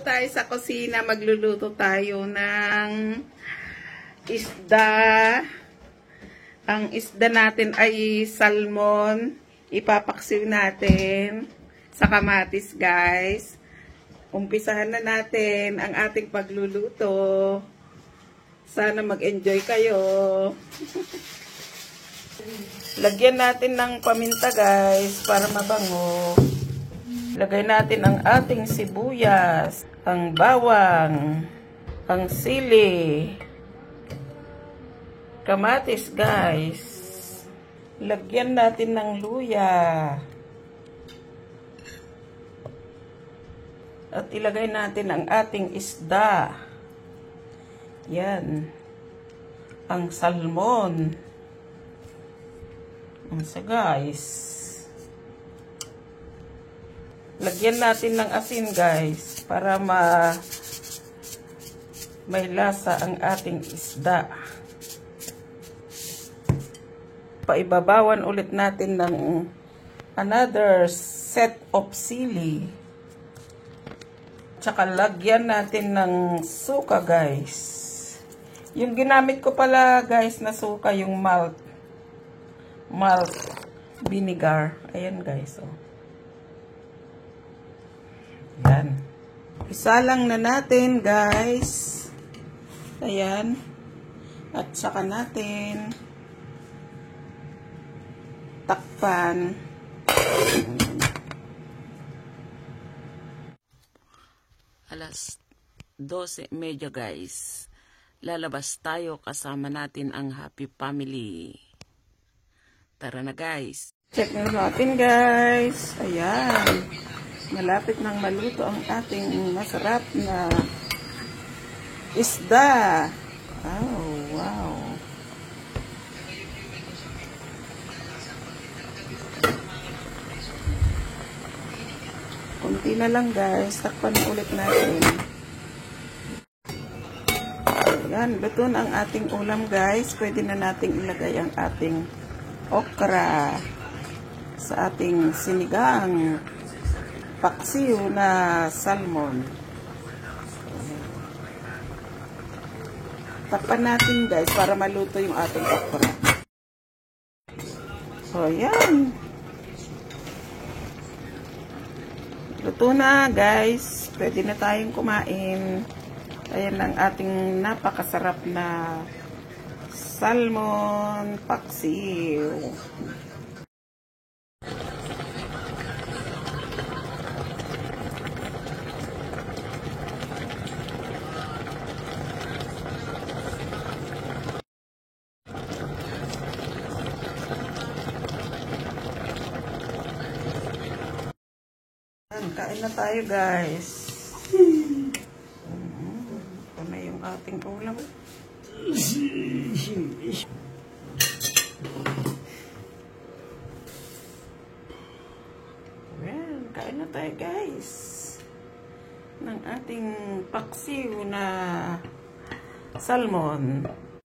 tayo sa kusina. Magluluto tayo ng isda. Ang isda natin ay salmon. Ipapaksiw natin sa kamatis, guys. Umpisahan na natin ang ating pagluluto. Sana mag-enjoy kayo. Lagyan natin ng paminta, guys, para mabango. Lagay natin ang ating sibuyas, ang bawang, ang sili, kamatis, guys. Lagyan natin ng luya. At ilagay natin ang ating isda. Yan. Ang salmon. So, guys. Lagyan natin ng asin, guys, para may lasa ang ating isda. Paibabawan ulit natin ng another set of sili. Tsaka lagyan natin ng suka, guys. Yung ginamit ko pala, guys, na suka, yung malt vinegar. Ayan, guys, oh. Yan. Isa lang na natin, guys. Ayan. At saka natin takpan. Alas 12:30, guys. Lalabas tayo, kasama natin ang happy family. Tara na, guys. Check na natin, guys. Ayan. Malapit nang maluto ang ating masarap na isda. Oh, wow. Kunti na lang, guys. Takpan ulit natin. Ayan, luto na ang ating ulam, guys. Pwede na nating ilagay ang ating okra sa ating sinigang paksiw na salmon. Takpan natin, guys, para maluto yung ating okra. So, ayan. Luto na, guys. Pwede na tayong kumain. Ayan ang ating napakasarap na salmon paksiw. Kain na tayo, guys. Ito na yung ating ulam. Well, kain na tayo, guys, ng ating paksiw na salmon.